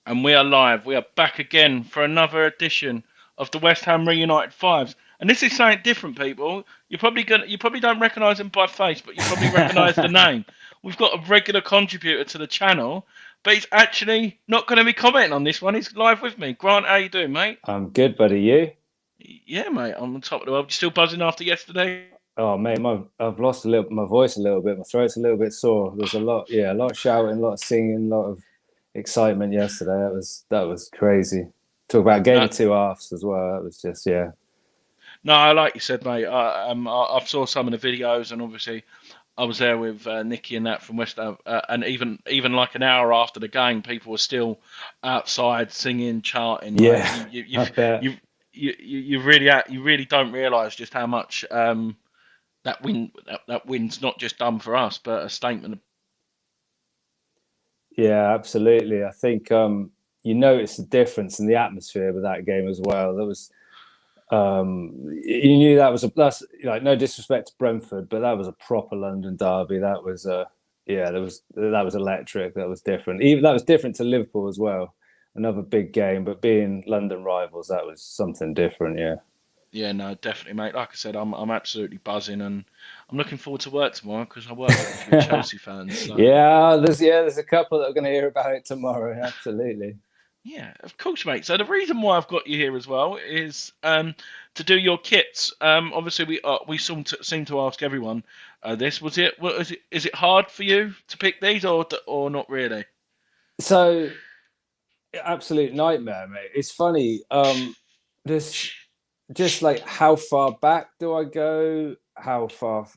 And we are live. We are back again for another edition of the West Ham Reunited 5's. And this is something different, people. You probably don't recognise him by face, but you probably recognise the name. We've got a regular contributor to the channel, but he's actually not going to be commenting on this one. He's live with me. Grant, how you doing, mate? I'm good, buddy. You? Yeah, mate. I'm on top of the world. You still buzzing after yesterday? Oh, mate, I've lost my voice a little bit. My throat's a little bit sore. There's a lot of shouting, a lot of singing, a lot of excitement yesterday. That was crazy. Talk about game No, of two halves as well. That was just yeah. no. Like you said, mate. I saw some of the videos, and obviously I was there with Nicky and that from West Ham, and even like an hour after the game, people were still outside singing, chanting. Like Yeah, I bet. you you really don't realise just how much that win's not just done for us, but a statement. Yeah, absolutely. I think you notice the difference in the atmosphere with that game as well. There was you knew that's like no disrespect to Brentford, but that was a proper London derby. That was yeah, that was electric. That was different. Even that was different to Liverpool as well. Another big game, but being London rivals, that was something different. Yeah. Yeah, no, definitely, mate. Like I said, I'm absolutely buzzing, and I'm looking forward to work tomorrow because I work with a few Chelsea fans. So There's a couple that are going to hear about it tomorrow. Absolutely. yeah, of course, mate. So the reason why I've got you here as well is to do your kits. Obviously, we seem to ask everyone this. Is it hard for you to pick these, or not really? So absolute nightmare, mate. It's funny. This just like how far back do I go? How far,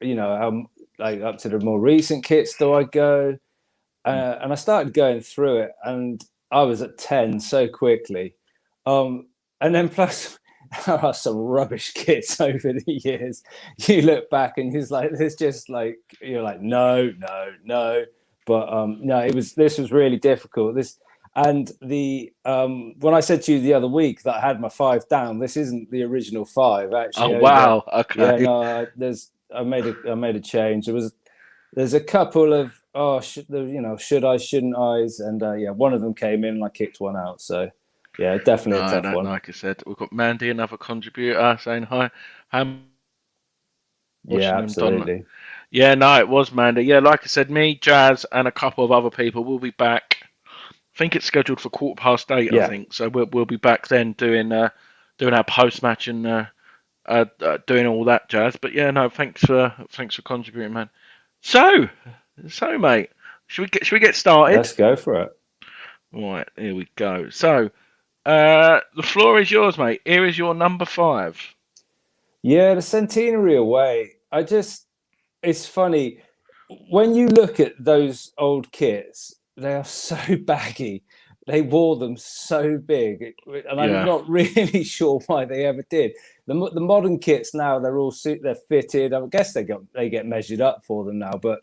how like up to the more recent kits do I go? And I started going through it, and I was at 10 so quickly. And then plus, there are some rubbish kits over the years. You look back and he's like, there's just like, you're like, no, no, no. But no, this was really difficult. And the when I said to you the other week that I had my five down, this isn't the original five Oh actually. wow, Yeah, okay. no, I made a change. There's a couple of should I, shouldn't I's, and yeah, one of them came in and I kicked one out. So yeah, definitely a No, tough no, one. like I said, we've got Mandy, another contributor, saying hi. I'm Yeah, watching him, Don. absolutely. Yeah, no, it was Mandy. Yeah, like I said, me, Jazz, and a couple of other people will be back. I think it's scheduled for 8:15. I Yeah, think so. We'll be back then doing our post match and doing all that jazz. But yeah, no, thanks for contributing, man. So mate, should we get started? let's go for it. Right, here we go. So the floor is yours, mate. Here is your number five. Yeah, the centenary away. It's funny when you look at those old kits. They are so baggy. They wore them so big, and I'm Yeah, not really sure why they ever did. The modern kits now they're fitted. I guess they get measured up for them now, but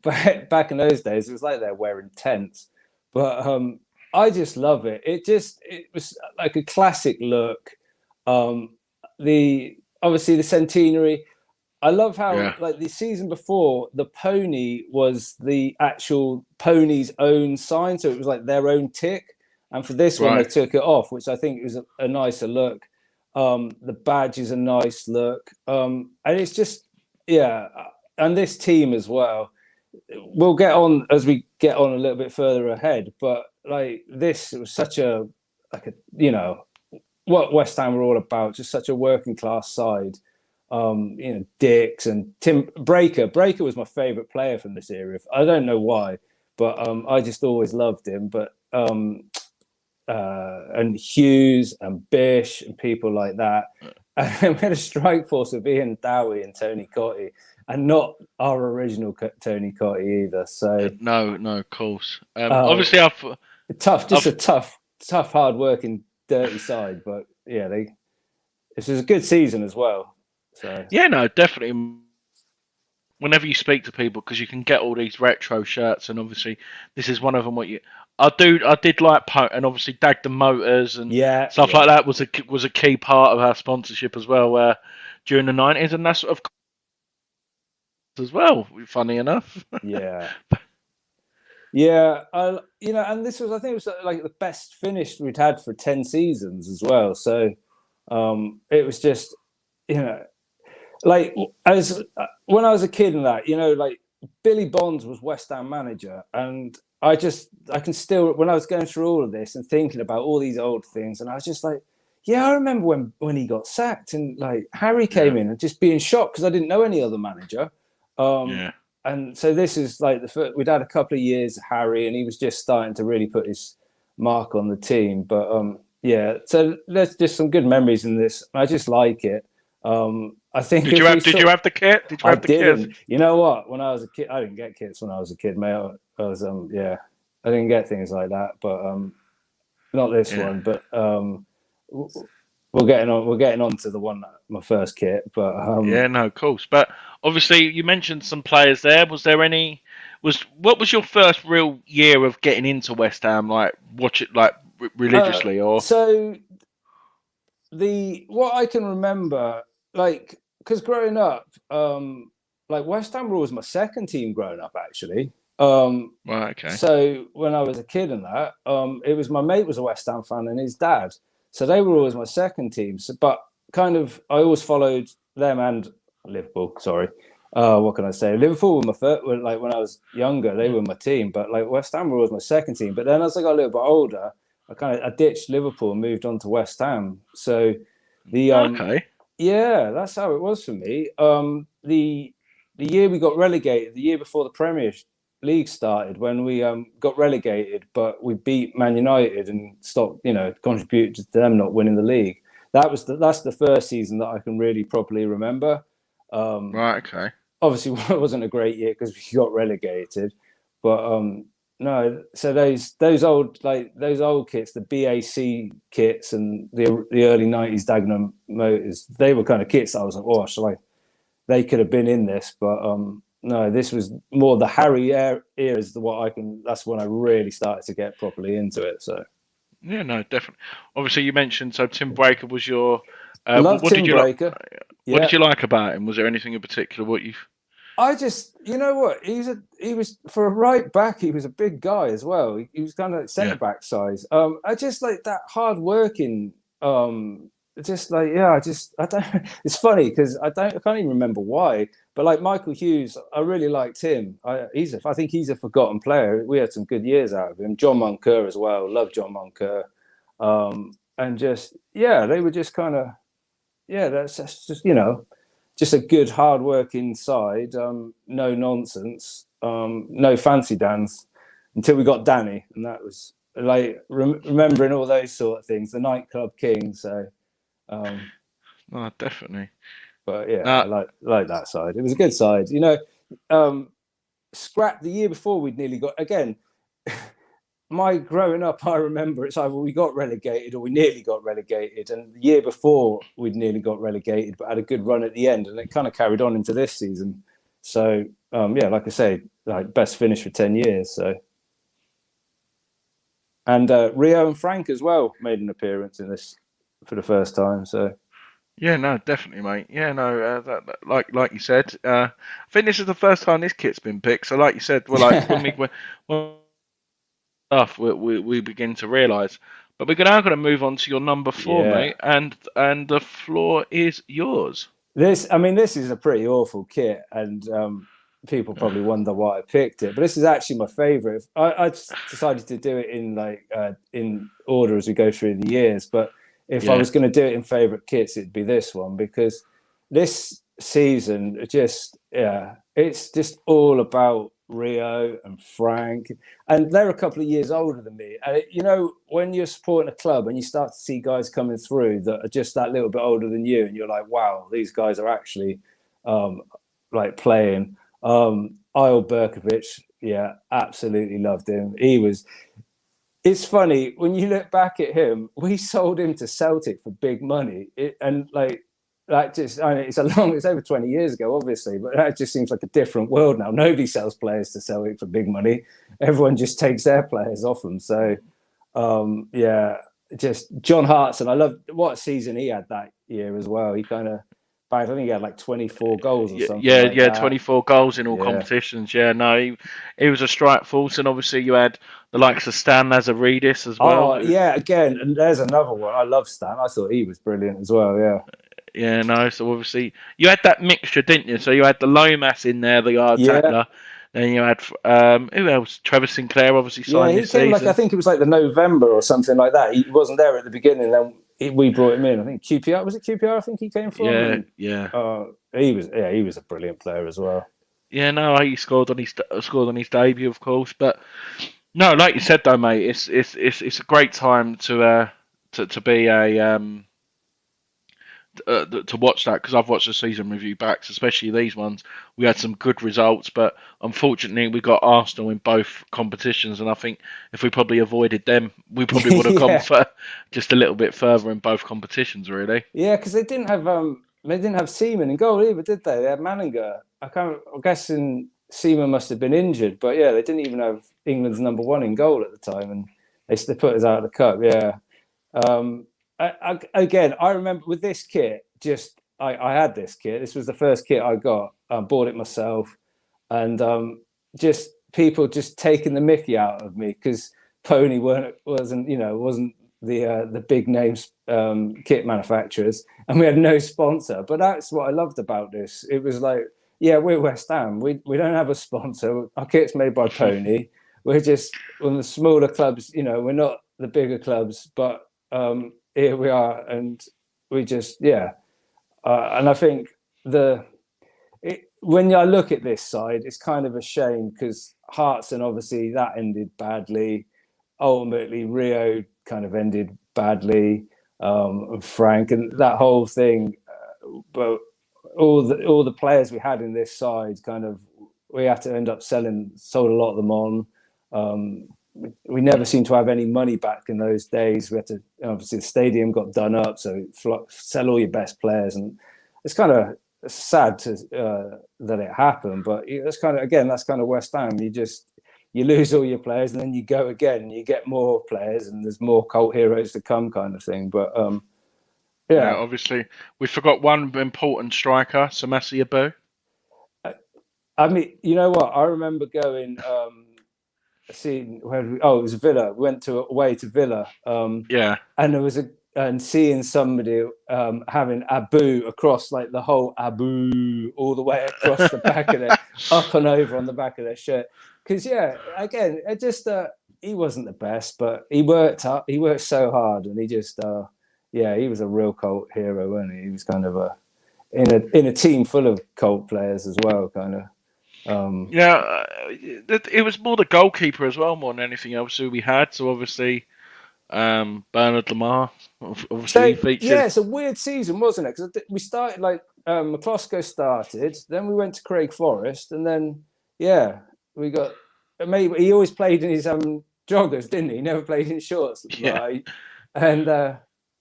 back in those days it was like they're wearing tents. But I just love it. It was like a classic look. Um, the obviously the centenary. I love how yeah, like the season before the pony was the actual pony's own sign, so it was like their own tick. And for this one, they right. took it off, which I think is a nicer look. The badge is a nice look, and it's just yeah. And this team as well. We'll get on as we get on a little bit further ahead, but like this was such a like a what West Ham were all about, just such a working class side. Dix and Tim Breaker. Breaker was my favourite player from this era. I don't know why, but I just always loved him. But and Hughes and Bish and people like that. And we had a strike force of Ian Dowie and Tony Cottee, and not our original Tony Cottee either. So No, no, of course. uh, Obviously, tough, just a I've, tough, hard working, dirty side. But yeah, this was a good season as well. So yeah, no, definitely. Whenever you speak to people, because you can get all these retro shirts, and obviously this is one of them. I did like and obviously Dagden Motors and yeah, stuff like yeah. that was a key part of our sponsorship as well, during the 90s, and that's of course as well. Funny enough. Yeah. Yeah, and this was, I think, it was like the best finish we'd had for 10 seasons as well. So it was just, you know, like as when I was a kid and that, like Billy Bonds was West Ham manager, and I can still, when I was going through all of this and thinking about all these old things, and I was just like, yeah, I remember when he got sacked and like Harry Yeah, came in and just being shocked because I didn't know any other manager. Um, yeah. and so this is like we'd had a couple of years Harry, and he was just starting to really put his mark on the team. But yeah, so there's just some good memories in this. I just like it. I think Did you if we have Did you saw, have the kit? Did you I have the kit? didn't. You know what? When I was a kid, I didn't get kits when I was a kid, mate. I was yeah, I didn't get things like that. But not this Yeah. one. But we're getting on. We're getting on to the one my first kit. But Yeah, no, of course. But obviously, you mentioned some players there. Was there any? What was your first real year of getting into West Ham? Like, watch it like religiously, or so the what I can remember, like, because growing up, like West Ham were always my second team growing up, actually. right? Okay. So when I was a kid and that, it was my mate was a West Ham fan and his dad, so they were always my second team. So, but kind of, I always followed them and Liverpool. Sorry, what can I say? Liverpool were my first. Like when I was younger, they Mm. were my team. But like West Ham were always my second team. But then as I got a little bit older, I ditched Liverpool and moved on to West Ham. So the Okay. yeah, that's how it was for me. The year we got relegated, the year before the Premier League started, when we got relegated, but we beat Man United and stopped, contributed to them not winning the league. That's the first season that I can really properly remember. Um, Right. Okay. Obviously, it wasn't a great year because we got relegated, but no. So those old kits, the BAC kits and the early '90s Dagenham motors, they were kind of kits that I was like, oh, they could have been in this, but no, this was more the Harry era is the what I can. That's when I really started to get properly into it. So Yeah. No, definitely. Obviously, you mentioned so Tim Breaker was your. love What did Tim you like? Breaker. What did Yeah, you like about him? Was there anything in particular? What you? I just, you know what, he was for a right back. He was a big guy as well. He was kind of centre Yeah. back size. I just like that hard working. Just like yeah, I don't. It's funny because I can't even remember why. But like Michael Hughes, I really liked him. I think he's a forgotten player. We had some good years out of him. John Moncur as well. Love John Moncur. And just yeah, they were just kind of yeah. That's just just a good hard-working side, no nonsense, no fancy dance until we got Danny, and that was like remembering all those sort of things, the nightclub king. So, um, No, definitely. but yeah, No. I like that side. It was a good side, um, Scrap the year before we'd nearly got again. My growing up, I remember it's either we got relegated or we nearly got relegated. And the year before, we'd nearly got relegated, but had a good run at the end, and it kind of carried on into this season. So yeah, like I say, like best finish for 10 years. So and Rio and Frank as well made an appearance in this for the first time. So Yeah, no, definitely, mate. Yeah, no, like you said, I think this is the first time this kit's been picked. So, like you said, well, like when stuff we begin to realise. But we're now going to move on to your number four, yeah, mate, and the floor is yours. this is a pretty awful kit, and people probably wonder why I picked it. But this is actually my favourite. I just decided to do it in in order as we go through the years. But if I Yeah, was going to do it in favourite kits, it'd be this one because this season it's just all about Rio and Frank, and they're a couple of years older than me. And when you're supporting a club and you start to see guys coming through that are just that little bit older than you, and you're like, wow, these guys are actually like playing. Isle Berkovic, yeah, absolutely loved him. It's funny when you look back at him. We sold him to Celtic for big money, and like that just. I mean, it's over 20 years ago, obviously, but that just seems like a different world now. Nobody sells players to Celtic for big money. Everyone just takes their players off them. So yeah, just John Hartson. I love what season he had that year as well. He kind of back. I think he had like 24 goals or Yeah, something yeah, like yeah. that. 24 goals in all Yeah. competitions. Yeah, no, he was a strike force, and obviously you had the likes of Stan Lazaridis as well. Oh yeah, again, and there's another one. I love Stan. I thought he was brilliant as well. Yeah. Yeah, no. So obviously you had that mixture, didn't you? So you had the Lomas in there, the yard Yeah. tackler. Then you had who else? Trevor Sinclair obviously Yeah, signed he this came like I season. think it was like the November or something like that. He wasn't there at the beginning. Then we brought him in. I think QPR was it QPR? I think he came from, Yeah, and yeah, he was a brilliant player as well. yeah. No, he scored on his debut, of course. But no, like you said though, mate, it's a great time to be a to watch that, because I've watched the season review backs, especially these ones. We had some good results, but unfortunately we got Arsenal in both competitions, and I think if we probably avoided them, we probably would have gone Yeah, for just a little bit further in both competitions, really. yeah, because they didn't have Seaman in goal either, did they? They had Manninger. I'm guessing Seaman must have been injured, but yeah, they didn't even have England's number one in goal at the time, and they put us out of the cup. Yeah. Um, Again, I remember with this kit, I had this kit. This was the first kit I got. I bought it myself, and just people just taking the Mickey out of me because Pony wasn't the big names kit manufacturers, and we had no sponsor. But that's what I loved about this. It was like, yeah, we're West Ham. We don't have a sponsor. Our kit's made by Pony. We're just one of the smaller clubs. We're not the bigger clubs, but here we are, and we just and I think when I look at this side, it's kind of a shame because Hearts, and obviously that ended badly. Ultimately, Rio kind of ended badly. Frank and that whole thing, but all the players we had in this side kind of we had to end up sold a lot of them on. Um, we never seemed to have any money back in those days. We had to obviously the stadium got done up, so sell all your best players, and it's kind of sad that it happened. But that's kind of West Ham. You lose all your players, and then you go again, and you get more players, and there's more cult heroes to come, kind of thing. But Yeah, yeah, obviously we forgot one important striker, Samasi Abu. I mean, you know what? I remember going. Seeing it was Villa. We went away to Villa, Yeah, and there was and seeing somebody having Abu across like the whole Abu all the way across the back of their up and over on the back of their shirt. Because again, it just he wasn't the best, but he worked up. He worked so hard, and he just he was a real cult hero, wasn't he? He was kind of in a team full of cult players as well, kind of. yeah. It was more the goalkeeper as well, more than anything else who we had. So obviously, Bernard Lamar, obviously he So featured. it's a weird season, wasn't it? Because we started like McCloskey started, then we went to Craig Forest, and then we got maybe he always played in his joggers, didn't he? He never played in shorts, Yeah, right? And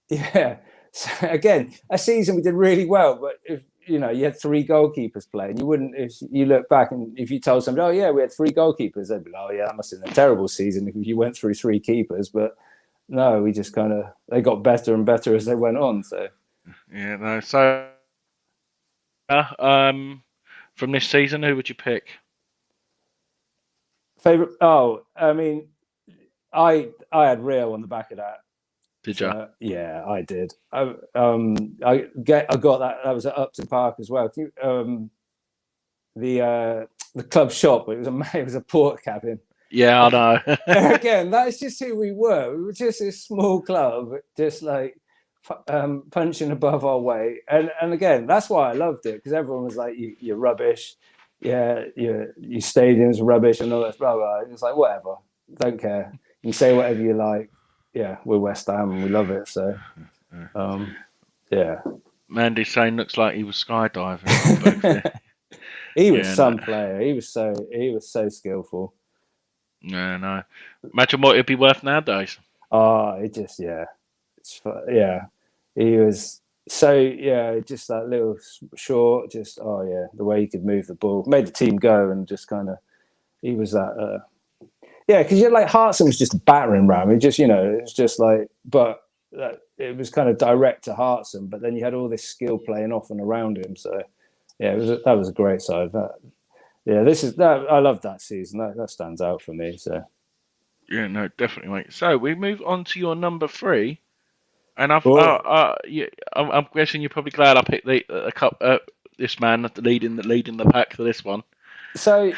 yeah, so again, a season we did really well, but if you had three goalkeepers playing, you wouldn't. If you look back and if you told somebody, oh yeah, we had three goalkeepers, they'd be like, oh yeah, that must have been a terrible season if you went through three keepers, but. No, we just they got better and better as they went on. So yeah. No, so from this season, who would you pick? favorite. Oh, I mean, I had Rio on the back of that. Did you? So yeah, I did. I got that. That was at Upton Park as well. The club shop. It was a port cabin. Yeah, I know. Again, that's just who we were. We were just this small club, just like punching above our weight. And again, that's why I loved it because everyone was like, "You're rubbish. Yeah, your stadium's rubbish and all that." Blah blah. It's like whatever. Don't care. You can say whatever you like. Yeah, we're West Ham and we love it. So, yeah. Mandy saying looks like he was skydiving. He was Yeah, no, some player. He was so skillful. no, no. Imagine what it'd be worth nowadays. Oh, it just yeah. He was just that little short, just the way he could move the ball, made the team go, and just kind of he was that. Because you like Hartson was just battering ram. It just it's just like, but that it was kind of direct to Hartson, but then you had all this skill playing off and around him. So yeah, that was a great side. This is that I love that season. That stands out for me. So Yeah, no, definitely, mate. So we move on to your number three, and well, I'm guessing you're probably glad I picked this man leading the pack for this one. so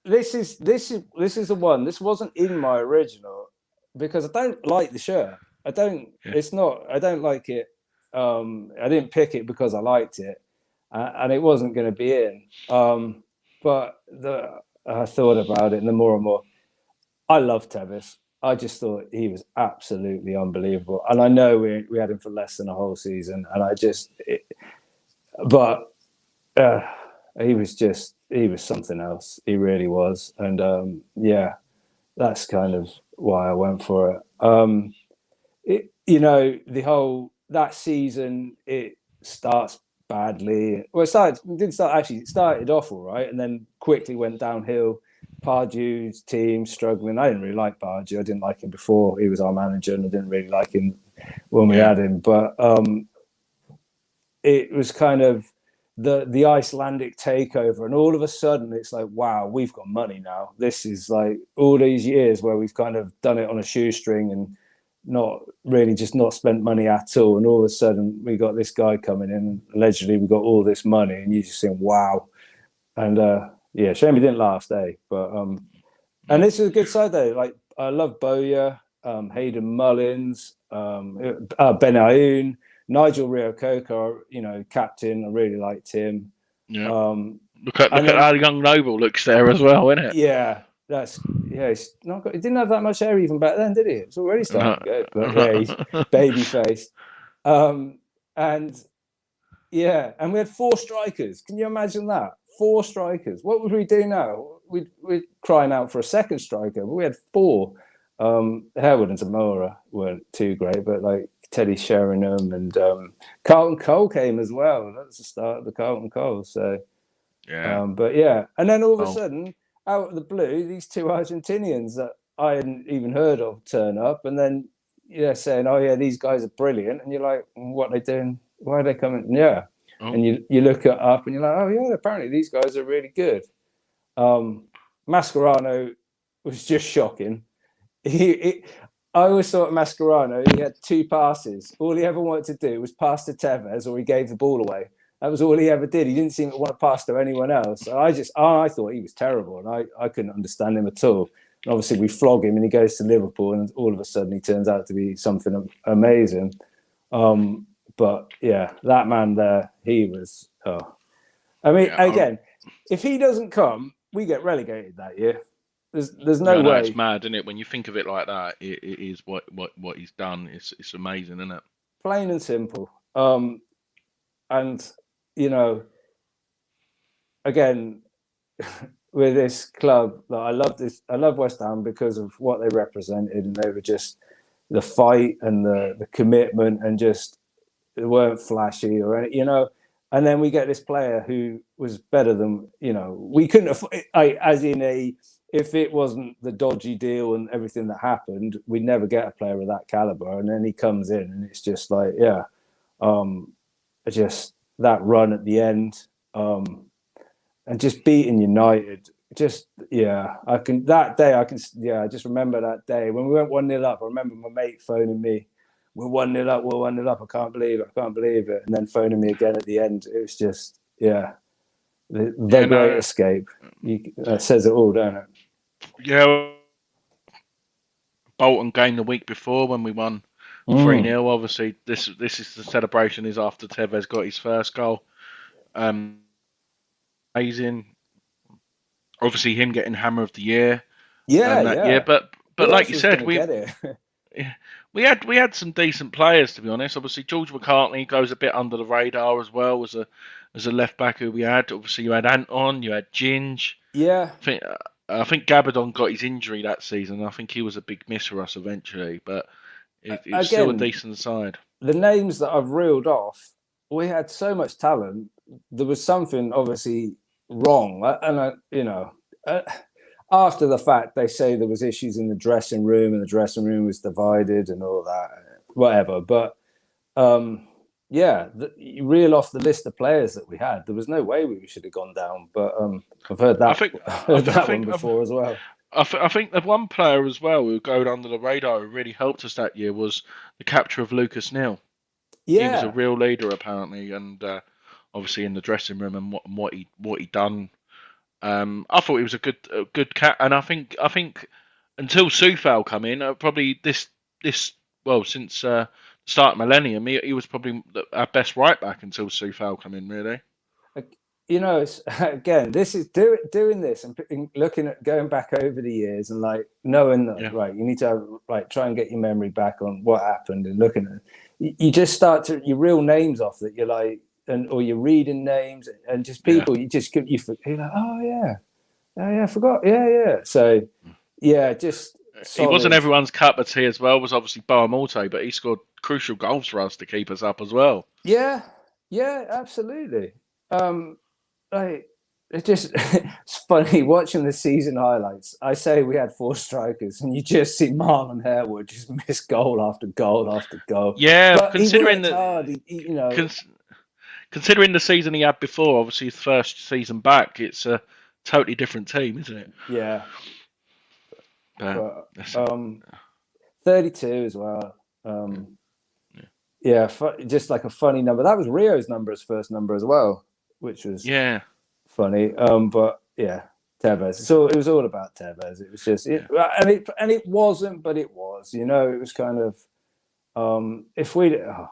this is the one. This wasn't in my original because I don't like the shirt. I don't. Yeah, It's not. I don't like it. I didn't pick it because I liked it, and it wasn't going to be in. But I thought about it, and the more and more, I love Tevez. I just thought he was absolutely unbelievable, and I know we had him for less than a whole season, and but uh, he was something else. He really was, and yeah, that's kind of why I went for it. The whole that season it starts badly. Well, it didn't start actually. It started off all right, and then quickly went downhill. Pardew's team struggling. I didn't really like Pardew. I didn't like him before he was our manager, and I didn't really like him when we yeah, had him. But it was kind of the Icelandic takeover, and all of a sudden it's like, wow, we've got money now. This is like all these years where we've kind of done it on a shoestring and not spent money at all, and all of a sudden we got this guy coming in, and allegedly we got all this money, and you just think, wow. And yeah, shame he didn't last, but and this is a good side though. Like I love Bowyer, Hayden Mullins, Ben Aoun, Nigel Reo-Coker, captain. I really liked him. yeah. Look at And then how young Noble looks there as well, isn't it? yeah, he's not got, he didn't have that much hair even back then, did he? It's already starting No. to go, but yeah, he's baby faced. And yeah, and we had 4 strikers. Can you imagine that? 4 strikers. What would we do now? We're crying out for a second striker, but we had 4. Harewood and Zamora weren't too great, but like Teddy Sheringham and Carlton Cole came as well. That was the start of the Carlton Cole. So, Yeah. but yeah, and then all of a sudden, out of the blue, these 2 Argentinians that I hadn't even heard of turn up, and then saying, "Oh yeah, these guys are brilliant," and you're like, "What are they doing? Why are they coming?" Yeah, Oh, and you look it up, and you're like, "Oh yeah, apparently these guys are really good." Mascherano was just shocking. I always thought Mascherano, he had 2 passes. All he ever wanted to do was pass to Tevez, or he gave the ball away. That was all he ever did. He didn't seem to want to pass to anyone else. So I thought he was terrible, and I couldn't understand him at all. And obviously we flog him, and he goes to Liverpool, and all of a sudden he turns out to be something amazing. But yeah, that man there, he was. Oh. I mean, yeah. again, if he doesn't come, we get relegated that year. There's no Yeah, no, way. it's mad, isn't it? When you think of it like that, it is what he's done. It's amazing, isn't it? Plain and simple. And again, with this club, I love West Ham because of what they represented, and they were just the fight and the commitment, and just they weren't flashy or any, And then we get this player who was better than we couldn't afford. As in if it wasn't the dodgy deal and everything that happened, we'd never get a player of that caliber. And then he comes in, and it's just like, just that run at the end, and just beating United. Just I can I just remember that day when we went 1-0 up. I remember my mate phoning me, "We're 1-0 up, we're 1-0 up. I can't believe it," and then phoning me again at the end. It was just the great escape. That says it all, don't it? Yeah, Bolton game the week before when we won 3-0. Obviously, this is the celebration is after Tevez got his first goal. Amazing. Obviously, him getting Hammer of the Year. Yeah. But Who like else you was said, going to get it? we had some decent players, to be honest. Obviously, George McCartney goes a bit under the radar as well as a left back who we had. Obviously, you had Anton, you had Ginge. Yeah. I think Gabadon got his injury that season. I think he was a big miss for us eventually, but it's still a decent side. The names that I've reeled off, we had so much talent. There was something obviously wrong, and after the fact, they say there was issues in the dressing room, and the dressing room was divided and all that. whatever. But yeah, you reel off the list of players that we had. There was no way we should have gone down. But I've heard I that think heard that one before as well. I think the one player as well who going under the radar who really helped us that year was the capture of Lucas Neal. He was a Yeah, real leader apparently, and obviously in the dressing room and what he done. I thought he was a good cat, and I think until Sufal come in, probably this well since the start of millennium, he was probably our best right back until Sufal come in. Really, you know, it's, again, this is doing this and looking at going back over the years and like knowing that, yeah, right, you need to have, like, try and get your memory back on what happened and looking at you just start to your real names off that you're like, and or you're reading names and just yeah. people you're like, oh yeah, I forgot, yeah. So yeah, just He wasn't solid. everyone's cup of tea as well. Was obviously Barmorte, but he scored crucial goals for us to keep us up as well. Yeah, yeah, absolutely. Like it just it's funny watching the season highlights. I say we had 4 strikers, and you just see Marlon Harewood just miss goal after goal after goal. Yeah, But he worked hard. You know, considering the season he had before, obviously his first season back, it's a totally different team, isn't it? yeah. But But 32 as well. Yeah, just like a funny number. That was Rio's number, his first number as well, which was yeah, funny. But yeah, Tevez. So it was all about Tevez. It was just, and it wasn't, but it was. You know, it was kind of if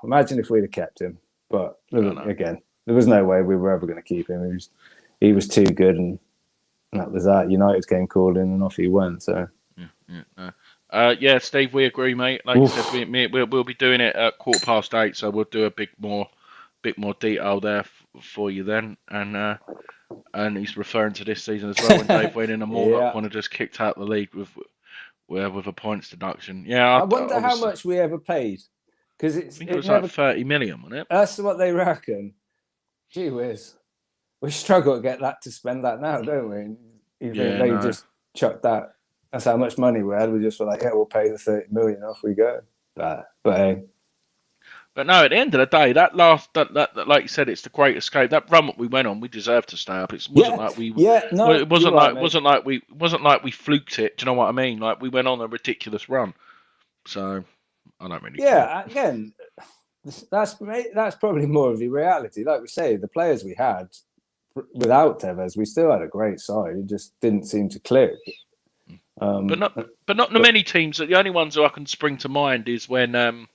imagine if we'd have kept him. But again, there was no way we were ever going to keep him. He was too good, and that was that. United came calling, and off he went. So. Yeah, Steve, we agree, mate. Like Oof. I said, we'll be doing it at 8:15, so we'll do a bit more detail there for you then. And he's referring to this season as well when Dave went in and Morlock wanted just kicked out the league with a points deduction. Yeah, I wonder how much we ever paid, because I think it was like 30 million, wasn't it? That's what they reckon. Gee whiz, we struggle to get that to spend that now, don't we? They just chucked that. That's how much money we had. We just were like, yeah, we'll pay the 30 million, off we go. But hey. But no, at the end of the day, that like you said, it's the great escape. That run that we went on, we deserved to stay up. It wasn't like we. Yeah, no, it wasn't like we fluked it. Do you know what I mean? Like we went on a ridiculous run. So I don't really. Yeah, care. Again, that's probably more of the reality. Like we say, the players we had without Tevez, we still had a great side. It just didn't seem to click. But not many teams. The only ones who I can spring to mind is when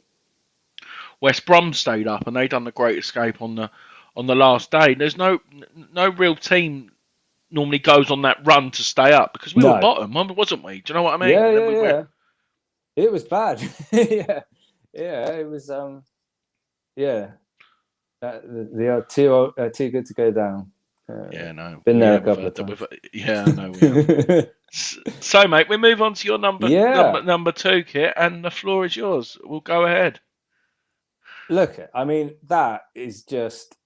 West Brom stayed up and they done the great escape on the last day. There's no real team normally goes on that run to stay up because we were bottom, wasn't we? Do you know what I mean? Yeah. It was bad. yeah, it was. They are too good to go down. Been there a couple of times. I know. So, mate, we move on to your number 2 kit, and the floor is yours. We'll go ahead. Look, I mean, that is just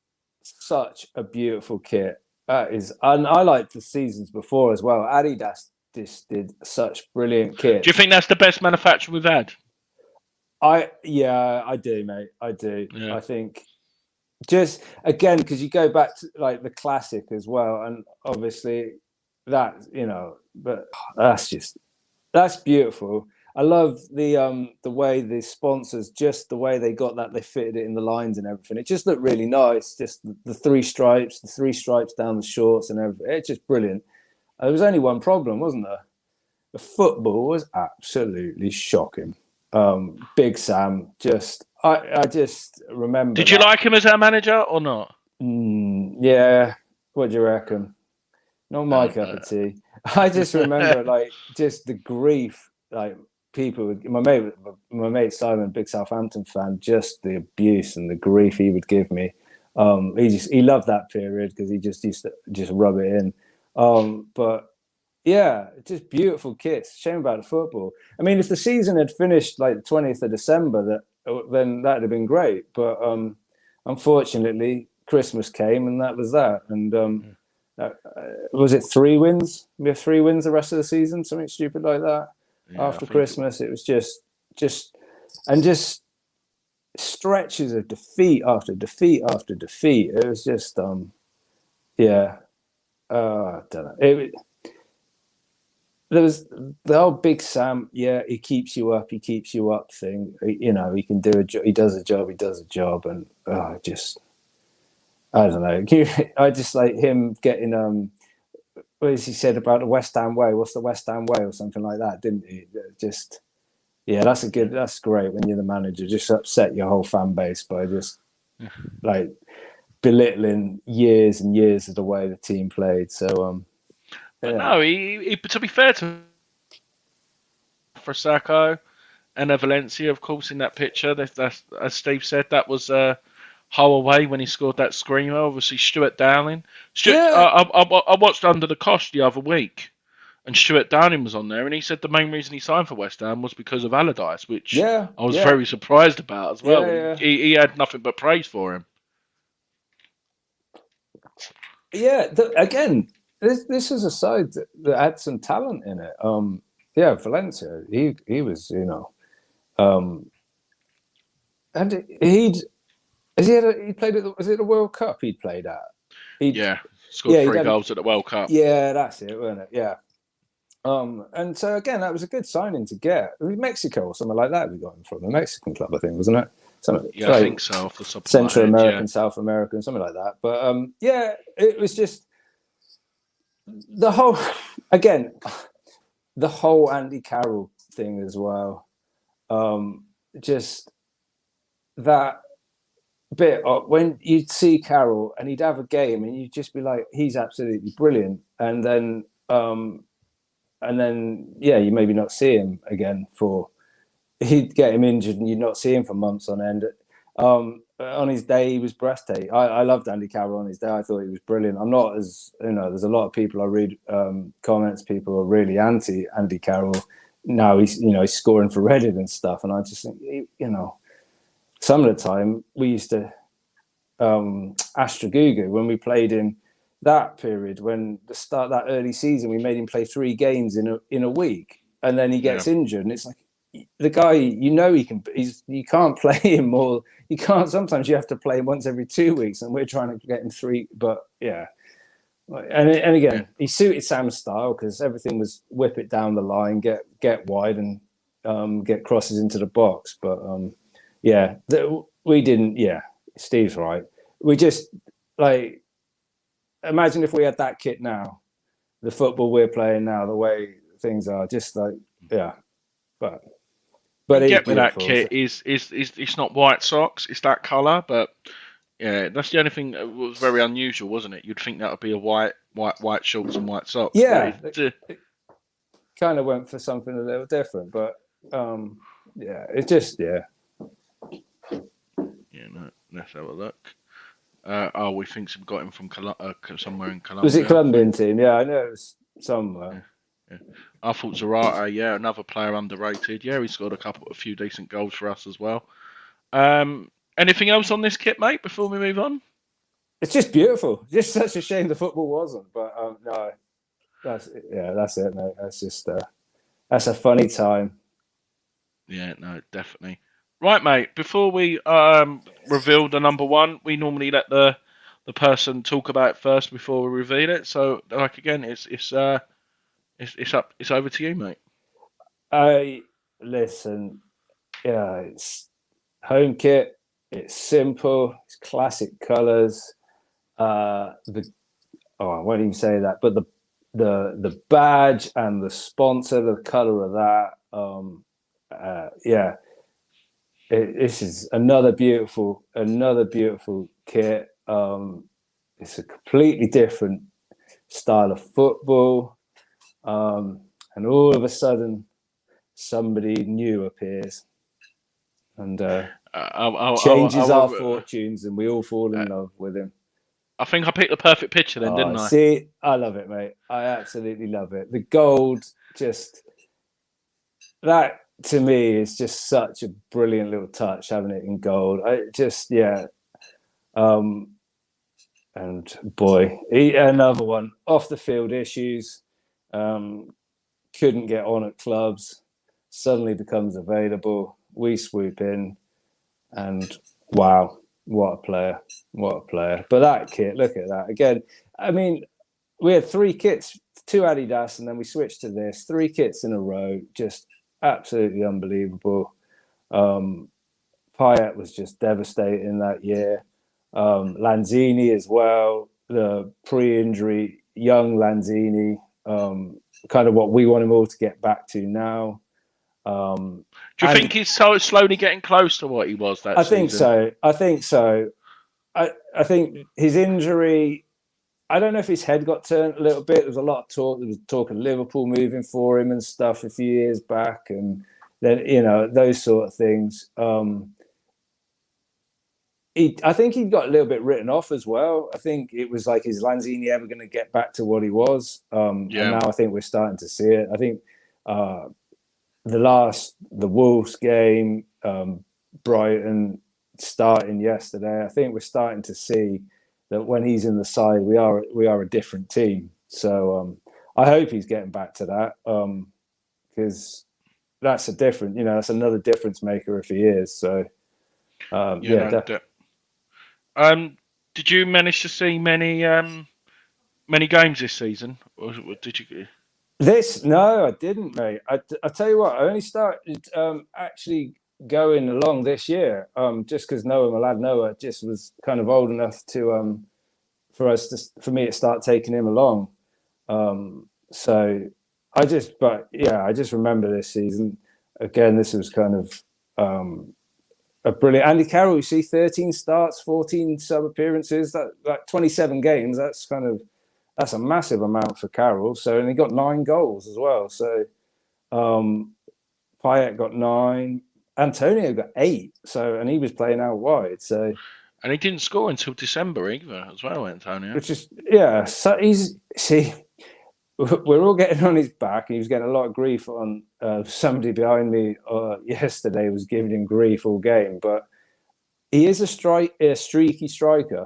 such a beautiful kit. That is, and I liked the seasons before as well. Adidas just did such brilliant kit. Do you think that's the best manufacturer we've had? I do, mate. I do. Yeah. I think just again because you go back to like the classic as well, and obviously that but that's beautiful. I love the way the sponsors, just the way they got that, they fitted it in the lines and everything. It just looked really nice. Just the 3 stripes down the shorts and everything. It's just brilliant. There was only one problem, wasn't there? The football was absolutely shocking. Big Sam, I just remember. Did you like him as our manager or not? Yeah. What do you reckon? Not my cup of tea. I just remember like just the grief, like people. My mate Simon, big Southampton fan, just the abuse and the grief he would give me. He loved that period because he just used to just rub it in. But yeah, just beautiful kits. Shame about the football. I mean, if the season had finished like the 20th of December, then that'd have been great. But unfortunately, Christmas came and that was that. And was it 3 wins? We have 3 wins the rest of the season, something stupid like that. Yeah, after Christmas, it was just stretches of defeat after defeat after defeat. It was just, yeah. I don't know. There was the old Big Sam. Yeah, he keeps you up. He keeps you up thing. You know, he can do a job. He does a job. He does a job, and just I don't know. I just like him getting what has he said about the West Ham way? What's the West Ham way or something like that? Didn't he? Just yeah, that's great when you're the manager. Just upset your whole fan base by just like belittling years and years of the way the team played. So But yeah. no, he to be fair to Frasacco and Valencia, of course, in that picture, that's as Steve said, that was Hull away when he scored that screamer. Obviously, Stuart Dowling. Yeah, I watched Under the Cosh the other week, and Stuart Dowling was on there, and he said the main reason he signed for West Ham was because of Allardyce, which yeah, I was yeah, very surprised about as well. yeah, He had nothing but praise for him. yeah. Again, this is a side that had some talent in it. Yeah, Valencia. He was, you know, and he played at was it the World Cup he'd played at? He'd Yeah, scored yeah, he'd three had goals at the World Cup. yeah, that's it, wasn't it? Yeah. And so again, that was a good signing to get. I mean, Mexico or something like that. We got him from a Mexican club, I think, wasn't it? Something Yeah, I like think so, off the top of my Central head. American, Yeah, South American, something like that. But yeah, it was just the whole again, the whole Andy Carroll thing as well. Just that bit of, when you'd see Carroll and he'd have a game and you'd just be like, he's absolutely brilliant, and then yeah, you maybe not see him again for he'd get him injured and you'd not see him for months on end. On his day, he was breathtaking. I loved Andy Carroll on his day. I thought he was brilliant. I'm not as you know. There's a lot of people I read comments. People are really anti Andy Carroll. Now he's scoring for Reading and stuff, and I just think some of the time we used to Astragugu when we played in that period when the start that early season we made him play 3 games in a week, and then he yeah, gets injured, and it's like the guy you can't play him more. You can't. Sometimes you have to play him once every 2 weeks, and we're trying to get him 3. But yeah, and yeah. again, he suited Sam's style because everything was whip it down the line, get wide, and get crosses into the box. But yeah, we didn't. Yeah, Steve's right. We just like imagine if we had that kit now, the football we're playing now, the way things are, just like yeah, but. But You it is get with that beautiful. kit is it's not white socks, it's that colour, but yeah, that's the only thing that was very unusual, wasn't it? You'd think that would be a white shorts and white socks, but Yeah, it kind of went for something a little different, but yeah, it just yeah. yeah, no, let's have a look. We think we've got him from somewhere in Was it Colombia. I Colombian think. team? Yeah, I know it was somewhere. Yeah, yeah. I thought Zarate, yeah, another player underrated. Yeah, he scored a few decent goals for us as well. Anything else on this kit, mate? Before we move on? It's just beautiful. Just such a shame the football wasn't, but no, that's it, mate. That's just that's a funny time. Yeah, no, definitely. Right, mate. Before we reveal the number one, we normally let the person talk about it first before we reveal it. So, like again, it's over to you, mate. I listen. Yeah, it's home kit. It's simple. It's classic colours. The I won't even say that, but the badge and the sponsor, the color of that, yeah, this is another beautiful kit. It's a completely different style of football, and all of a sudden, somebody new appears and changes our fortunes, and we all fall in love with him. I think I picked the perfect picture then, didn't I? See, I love it, mate. I absolutely love it. The gold, just that to me is just such a brilliant little touch having it in gold. I just, yeah. And boy, another one off the field issues. Couldn't get on at clubs. Suddenly becomes available. We swoop in. And wow, what a player. What a player. But that kit, look at that. Again, I mean, we had 3 kits, 2 Adidas, and then we switched to this. 3 kits in a row, just absolutely unbelievable. Payet was just devastating that year. Lanzini as well, the pre-injury young Lanzini, kind of what we want him all to get back to now. Do you think he's so slowly getting close to what he was that season? I think so. I think his injury, I don't know if his head got turned a little bit. There was a lot of talk. There was talk of Liverpool moving for him and stuff a few years back. And then, those sort of things. I think he got a little bit written off as well. I think it was like, is Lanzini ever going to get back to what he was? And now I think we're starting to see it. I think the Wolves game, Brighton starting yesterday, I think we're starting to see that when he's in the side, we are a different team. So I hope he's getting back to that, because that's that's another difference maker if he is. So did you manage to see many games this season, or did you? No, I didn't, mate. I tell you what, I only started actually going along this year, just because my lad Noah, just was kind of old enough to for me to start taking him along. So I just remember this season. Again, this was kind of a brilliant Andy Carroll. You see, 13 starts, 14 sub appearances, that 27 games. That's a massive amount for Carroll. So, and he got 9 goals as well. So, Payet got 9, Antonio got 8. So, and he was playing out wide. So, and he didn't score until December either, as well, Antonio. Which is So we're all getting on his back. He was getting a lot of grief on somebody behind me yesterday was giving him grief all game. But he is a streaky striker.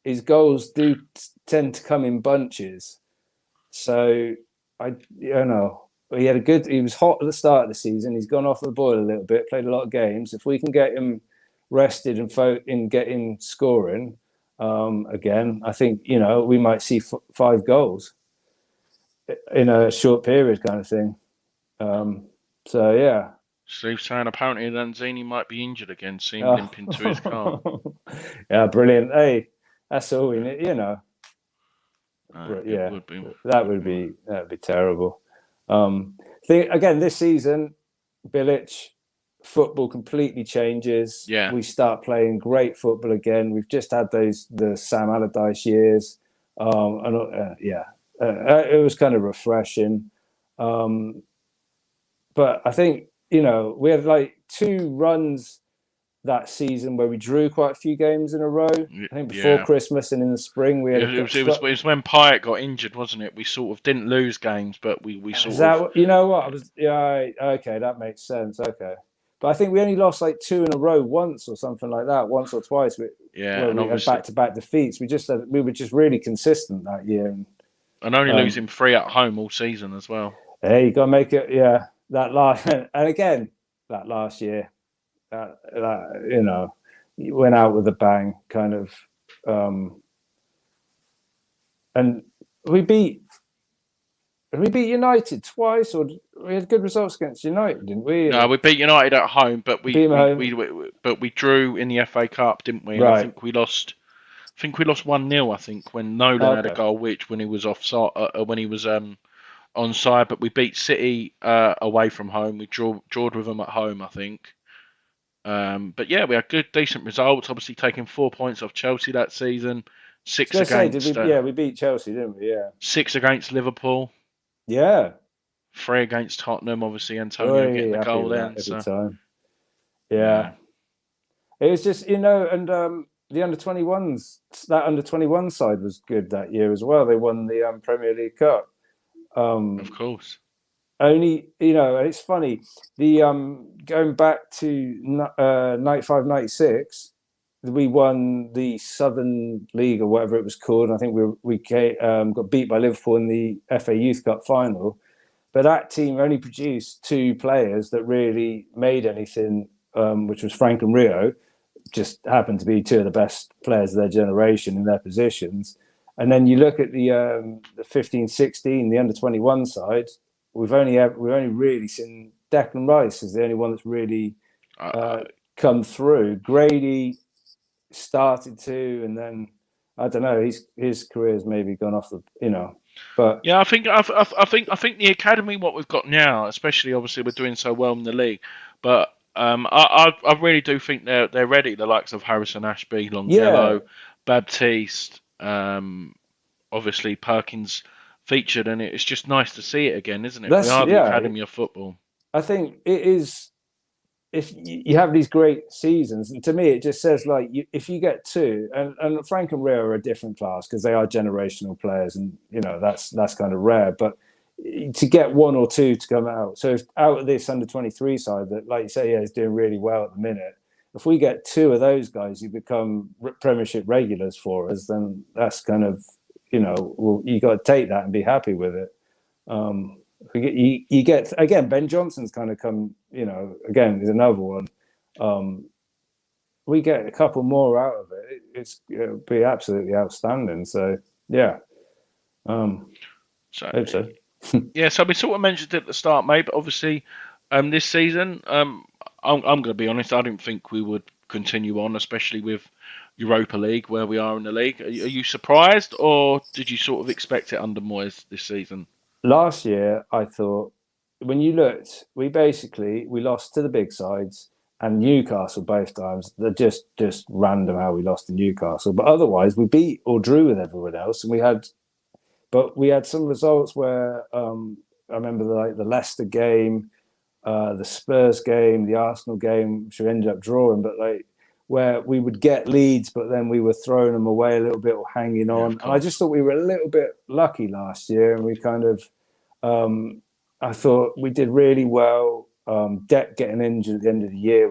His goals do tend to come in bunches. So he was hot at the start of the season. He's gone off the boil a little bit, played a lot of games. If we can get him rested and get him scoring again, I think, we might see 5 goals in a short period kind of thing. So, yeah. Steve's saying apparently Lanzini might be injured again, seen limping to his car. Yeah, brilliant. Hey, that's all we need, That would be terrible. Again, this season, Bilic, football completely changes. Yeah, we start playing great football again. We've just had the Sam Allardyce years, it was kind of refreshing. But I think we had like 2 runs that season where we drew quite a few games in a row. I think before Christmas and in the spring we had. It was when Payet got injured, wasn't it? We sort of didn't lose games, but we sort of. Okay, that makes sense. Okay, but I think we only lost like 2 in a row once or something like that, once or twice. Where we had back-to-back defeats. We were just really consistent that year, and only losing 3 at home all season as well. Hey, you got to make it. Yeah, that last and again that last year. You went out with a bang, kind of, and we beat United twice, or we had good results against United, didn't we? No, we beat United at home, but we drew in the FA Cup, didn't we? Right. I think we lost 1-0. I think when Nolan had a goal, when he was offside, when he was onside. But we beat City away from home. We drawed with them at home, I think. But yeah, we had decent results. Obviously, taking 4 points off Chelsea that season. 6 against. We beat Chelsea, didn't we? Yeah. 6 against Liverpool. Yeah. 3 against Tottenham. Obviously, Antonio getting the goal then. Time. Yeah. It was just and the under-21s. That under-21 side was good that year as well. They won the Premier League Cup. Of course. Only, and it's funny, the going back to 95-96, we won the Southern League or whatever it was called. I think we got beat by Liverpool in the FA Youth Cup final. But that team only produced 2 players that really made anything, which was Frank and Rio. just happen to be two of the best players of their generation in their positions. And then you look at the 15-16, the under-21 side. We've only really seen Declan Rice is the only one that's really Uh, come through. Grady started to, and then I don't know. His career's maybe gone off the. But yeah, I think the academy, what we've got now, especially obviously we're doing so well in the league, but I really do think they're ready. The likes of Harrison Ashby, yeah, Longello, Baptiste, obviously Perkins featured, and it's just nice to see it again, isn't it? We that's are the yeah. academy of football. I think it is. If you have these great seasons, and to me, it just says like if you get two, and Frank and Rio are a different class because they are generational players, and that's kind of rare. But to get one or two to come out, so out of this under-23 side that, like you say, yeah, is doing really well at the minute. If we get two of those guys who become Premiership regulars for us, then that's kind of well, you got to take that and be happy with it. You get again. Ben Johnson's kind of come. Again, is another one. We get a couple more out of it. It'll be absolutely outstanding. So yeah, So hope so. yeah, so we sort of mentioned it at the start, mate. But obviously, this season, I'm going to be honest. I didn't think we would continue on, especially with Europa League where we are in the league. Are you surprised, or did you sort of expect it under Moyes this season? Last year, I thought when you looked, we lost to the big sides and Newcastle both times. They're just random how we lost to Newcastle, but otherwise we beat or drew with everyone else, and we had some results where I remember the Leicester game, the Spurs game, the Arsenal game, which we ended up drawing, but where we would get leads, but then we were throwing them away a little bit or hanging Yeah, on. of And I just course. thought we were a little bit lucky last year, and we kind of, I thought we did really well. Debt getting injured at the end of the year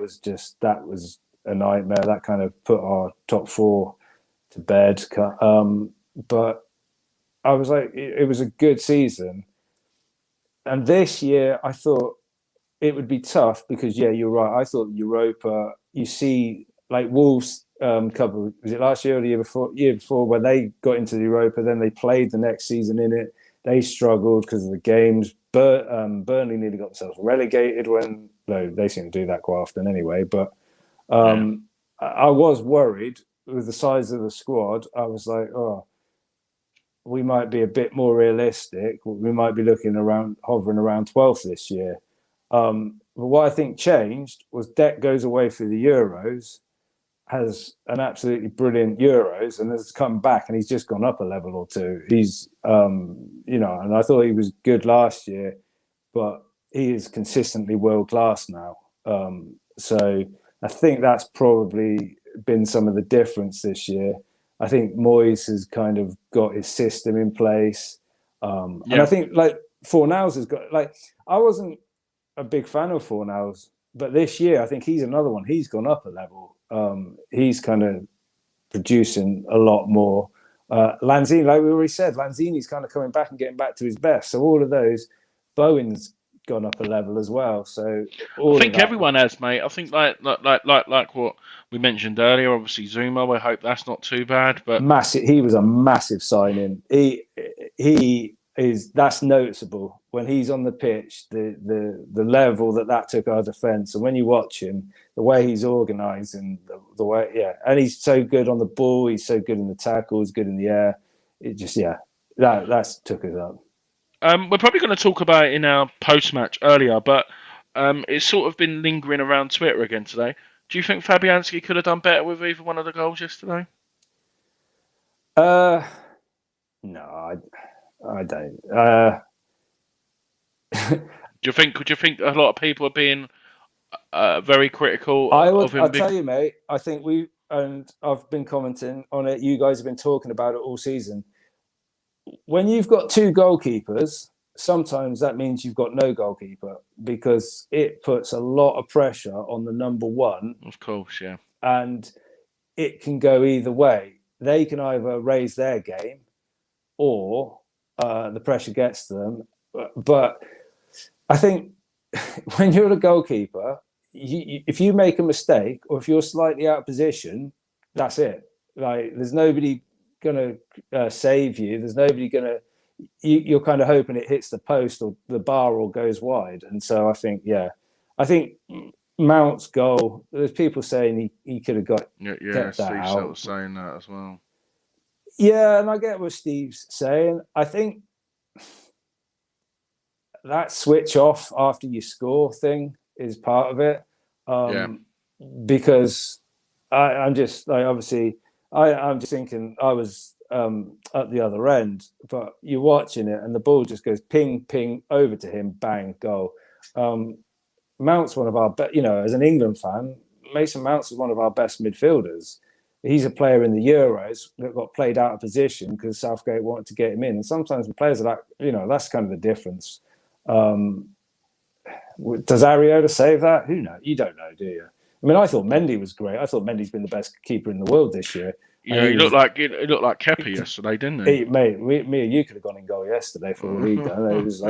that was a nightmare. That kind of put our top four to bed. But I was like, it was a good season. And this year, I thought it would be tough because, yeah, you're right. I thought Europa, you see, like Wolves, couple, was it last year or the year before? Year before, where they got into the Europa, then they played the next season in it. They struggled because of the games. Burnley nearly got themselves relegated though they seem to do that quite often anyway. But Yeah, I was worried with the size of the squad. I was like, oh, we might be a bit more realistic. We might be hovering around 12th this year. But what I think changed was Deck goes away for the Euros, has an absolutely brilliant Euros, and has come back and he's just gone up a level or two. And I thought he was good last year, but he is consistently world class now. So I think that's probably been some of the difference this year. I think Moyes has kind of got his system in place. And I yeah. think like Fornals has got I wasn't a big fan of Fornals, but this year I think he's another one. He's gone up a level. He's kind of producing a lot more. Lanzini, like we already said, Lanzini's kind of coming back and getting back to his best. So all of those, Bowen's gone up a level as well. So I all of think that, everyone has, mate. I think like what we mentioned earlier. Obviously, Zuma. I hope that's not too bad, but massive. He was a massive signing. He is that's noticeable when he's on the pitch. The level that took our defence, and when you watch him, the way he's organised and the way, yeah, and he's so good on the ball. He's so good in the tackles, good in the air. It just, yeah, that's took us up. we're probably going to talk about it in our post-match earlier, but it's sort of been lingering around Twitter again today. Do you think Fabianski could have done better with either one of the goals yesterday? Uh, no, I don't. Do you think a lot of people are being very critical of I'll him? tell you, mate. I think I've been commenting on it. You guys have been talking about it all season. When you've got two goalkeepers, sometimes that means you've got no goalkeeper because it puts a lot of pressure on the number one, Of course, yeah. and it can go either way. They can either raise their game or the pressure gets to them. But I think when you're a goalkeeper, if you make a mistake or if you're slightly out of position, that's it. Like there's nobody gonna save you. There's nobody gonna. You're kind of hoping it hits the post or the bar or goes wide. And so I think, yeah, I think Mount's goal. There's people saying he could have got Yeah. kept that Steve Sell out. was saying that as well. Yeah, and I get what Steve's saying. I think that switch off after you score thing is part of it. Yeah. Because I'm just like obviously I'm just thinking I was at the other end, but you're watching it and the ball just goes ping ping over to him, bang, goal. Mount's one of our as an England fan, Mason Mount's is one of our best midfielders. He's a player in the Euros that got played out of position because Southgate wanted to get him in. And sometimes the players are like, that's kind of the difference. Does Areola save that? Who knows? You don't know, do you? I mean, I thought Mendy was great. I thought Mendy's been the best keeper in the world this year. Yeah, he looked like Kepa yesterday, didn't he? Mate, me and you could have gone in goal yesterday for all he done. It was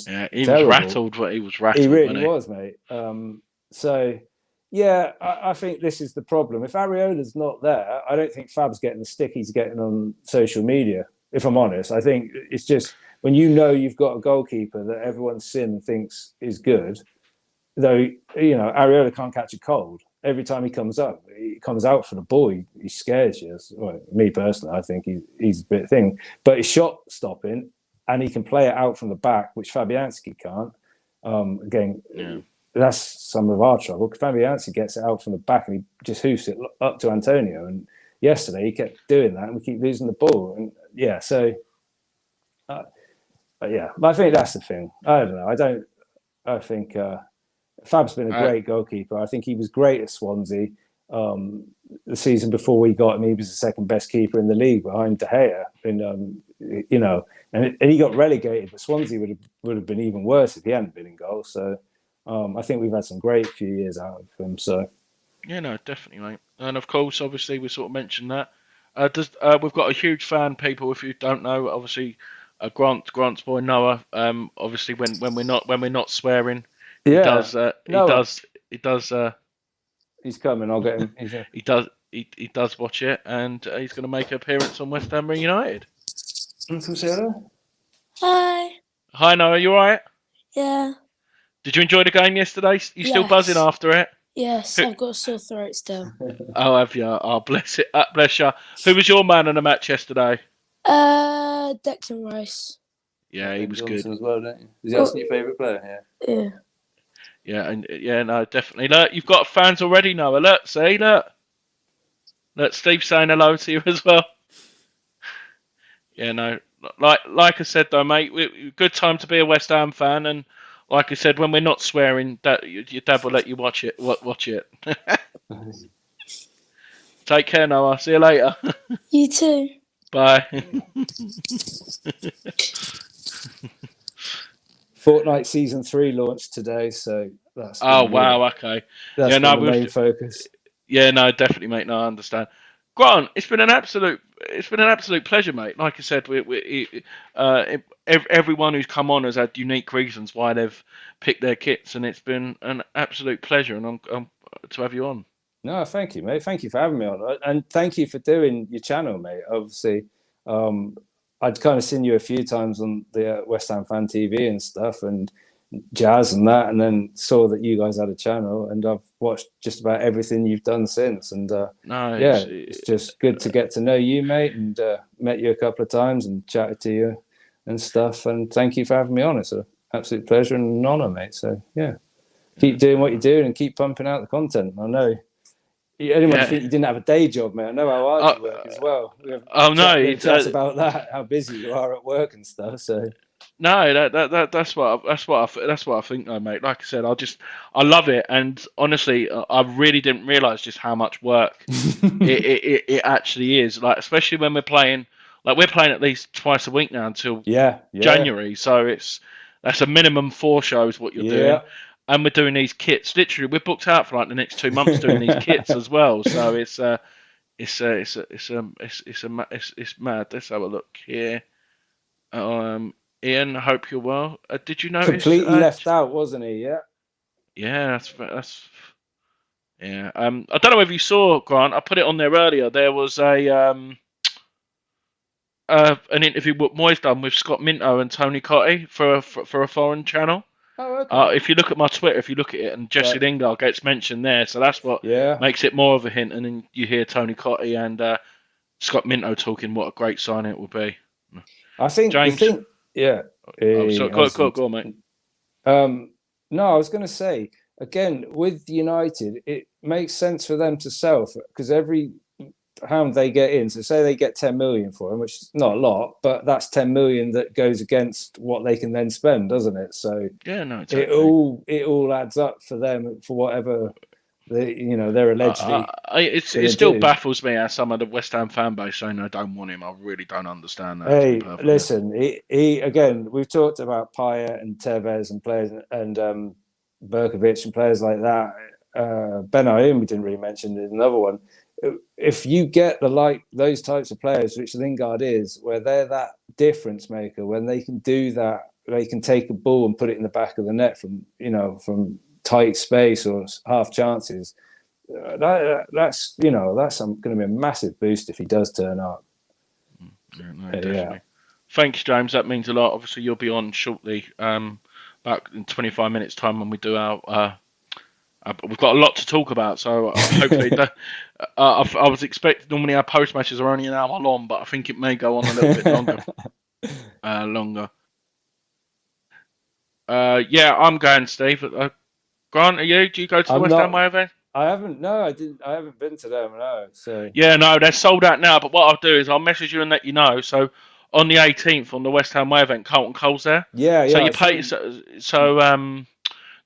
he terrible. was rattled, but he was rattled. He really was, mate. So yeah, I think this is the problem. If Areola's not there, I don't think Fab's getting the stick he's getting on social media. If I'm honest, I think it's just when you've got a goalkeeper that everyone's seen and thinks is good, though Areola can't catch a cold. Every time he comes up, he comes out for the ball. He scares you. Well, me personally, I think he's a bit thing, but he's shot stopping and he can play it out from the back, which Fabianski can't. That's some of our trouble. Fabianski gets it out from the back and he just hoofs it up to Antonio. And yesterday he kept doing that and we keep losing the ball. And yeah, so but I think that's the thing. I don't know. I think Fab's been a great goalkeeper. I think he was great at Swansea. The season before we got him, he was the second best keeper in the league behind De Gea. And he got relegated, but Swansea would have been even worse if he hadn't been in goal. So I think we've had some great few years out of him. So yeah, no, definitely, mate. And of course, obviously, we sort of mentioned that. We've got a huge fan, people. If you don't know, obviously, Grant's boy Noah. Obviously, when we're not swearing, he does. He's coming. I'll get him. He does watch it, and he's going to make an appearance on West Ham Reunited. Hi. Hi, Noah. You all right? Yeah. Did you enjoy the game yesterday? You still buzzing after it? Yes, I've got a sore throat still. Oh, have you? Oh, bless it. Bless you. Who was your man in the match yesterday? Declan Rice. Yeah, he was Johnson good as well, don't you? Is he actually your favourite player? Yeah. Yeah, no, definitely. Look, you've got fans already, Noah. Look, see, look. Look, Steve's saying hello to you as well. Yeah, no, like I said though, mate, good time to be a West Ham fan, and like I said, when we're not swearing, your dad will let you watch it. Watch it. Take care, Noah. See you later. You too. Bye. Fortnite Season 3 launched today, so that's wow, okay. That's the main focus. Yeah, no, definitely, mate. No, I understand. Grant, it's been an absolute pleasure, mate. Like I said, everyone who's come on has had unique reasons why they've picked their kits, and it's been an absolute pleasure, and I'm to have you on. No, thank you, mate. Thank you for having me on, and thank you for doing your channel, mate. Obviously, I'd kind of seen you a few times on the West Ham Fan TV and stuff, and Jazz and that, and then saw that you guys had a channel, and I've watched just about everything you've done since. And it's just good to get to know you, mate, and met you a couple of times and chatted to you and stuff. And thank you for having me on. It's an absolute pleasure and an honour, mate. So keep doing what you're doing and keep pumping out the content. I know anyone think you didn't have a day job, mate. I know how hard you work as well. It's about that, how busy you are at work and stuff. So. No, that's what I think, though, mate. Like I said, I love it, and honestly, I really didn't realise just how much work it actually is. Like, especially when we're playing at least twice a week now until January. So that's a minimum 4 shows what you're doing, and we're doing these kits. Literally, we're booked out for like the next 2 months doing these kits as well. So it's mad. Let's have a look here. Ian, I hope you're well. Did you notice? Completely left out, wasn't he? Yeah. Yeah, that's yeah. I don't know if you saw, Grant. I put it on there earlier. There was an interview what Moy's done with Scott Minto and Tony Cottee for a foreign channel. Oh, okay. If you look at my Twitter, if you look at it, and Jesse Right. Lingard gets mentioned there, so that's what Yeah. makes it more of a hint. And then you hear Tony Cottee and Scott Minto talking what a great sign it will be. I think James, the thing, yeah. oh, sorry, go on, mate. No, I was going to say again with United, it makes sense for them to sell because every pound they get in, so say they get 10 million for him, which is not a lot, but that's 10 million that goes against what they can then spend, doesn't it? So yeah, no, exactly. it all adds up for them for whatever they're allegedly. It still baffles me how some of the West Ham fan base saying I don't want him. I really don't understand that. Hey, listen, he again. We've talked about Payet and Tevez and players and Berkovic and players like that. Ben Ayoun, we didn't really mention, is another one. If you get those types of players, which Lingard is, where they're that difference maker, when they can do that, they can take a ball and put it in the back of the net from tight space or half chances. That's going to be a massive boost if he does turn up. No, definitely. Thanks, James. That means a lot. Obviously, you'll be on shortly, back in 25 minutes' time when we do our. We've got a lot to talk about, so hopefully, I was expecting normally our post matches are only an hour long, but I think it may go on a little bit longer. Yeah, I'm going, Steve. Grant, are you? Do you go to the West Ham Way event? I haven't. No, I didn't. I haven't been to them. No. So yeah, no, they're sold out now. But what I'll do is I'll message you and let you know. So on the 18th on the West Ham Way event, Carlton Cole's there. Yeah. So you pay. So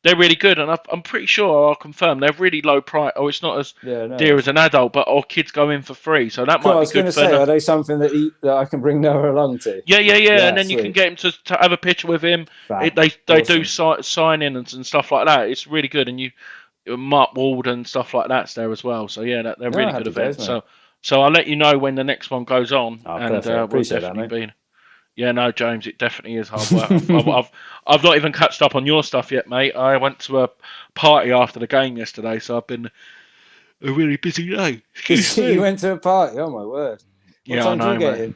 they're really good, and I'm pretty sure I'll confirm they're really low price. Oh, it's not as dear as an adult, but our kids go in for free, so that might be good. I was going to say, are they something that I can bring Noah along to? Yeah, and then you can get him to have a picture with him. They do sign-in and stuff like that. It's really good, and Mark Ward and stuff like that's there as well. So yeah, they're really good events. So I'll let you know when the next one goes on, and we'll definitely be. Yeah, no, James, it definitely is hard work. I've not even catched up on your stuff yet, mate. I went to a party after the game yesterday, so I've been a really busy day. You went to a party? Oh, my word. What time did you get in?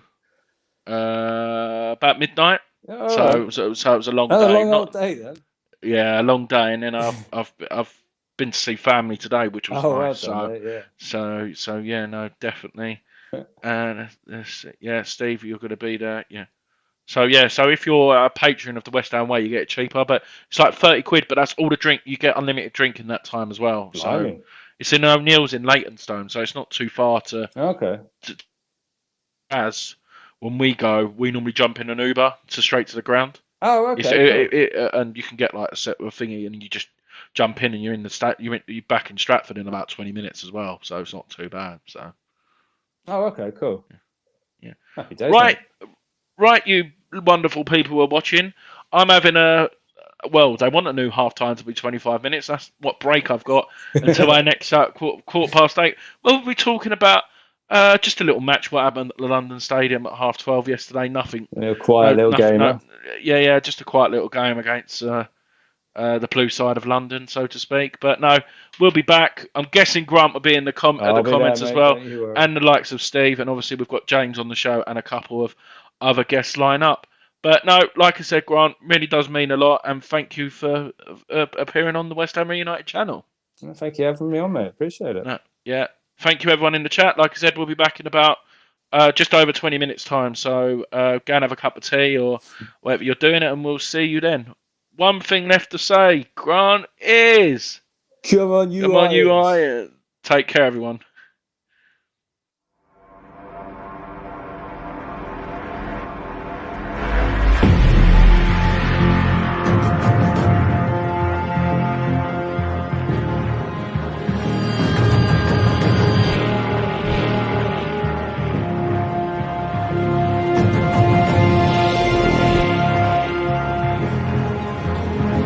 About midnight. Oh, so it was a long day. A long old day, then? Yeah, a long day, and then I've been to see family today, which was nice. Well done, so yeah, no, definitely. And yeah, Steve, you're going to be there, yeah. So yeah, so if you're a patron of the West Ham Way, you get it cheaper, but it's like 30 quid, but that's all the drink. You get unlimited drink in that time as well. So it's in O'Neill's in Leytonstone, so it's not too far to. Okay. As when we go, we normally jump in an Uber straight to the ground. Oh, okay. And you can get like a set of a thingy, and you just jump in, and you're in you're back in Stratford in about 20 minutes as well. So it's not too bad. So. Oh, okay, cool. Yeah. Happy days. Right, you wonderful people who are watching. I'm having they want a new half time to be 25 minutes. That's what break I've got until our next quarter past 8. We'll be talking about just a little match what happened at the London Stadium at 12:30 yesterday. Nothing. A quiet little game. Yeah, just a quiet little game against the blue side of London, so to speak. But no, we'll be back. I'm guessing Grant will be in the comments as well, and the likes of Steve, and obviously we've got James on the show and a couple of other guests line up. But no, like I said, Grant, really does mean a lot, and thank you for appearing on the West Ham Reunited channel. Well, thank you for having me on, mate. Appreciate it. Yeah, thank you everyone in the chat. Like I said, we'll be back in about just over 20 minutes time, so go and have a cup of tea or whatever you're doing it, and we'll see you then. One thing left to say, Grant, is... Come on, you Irons. Take care, everyone.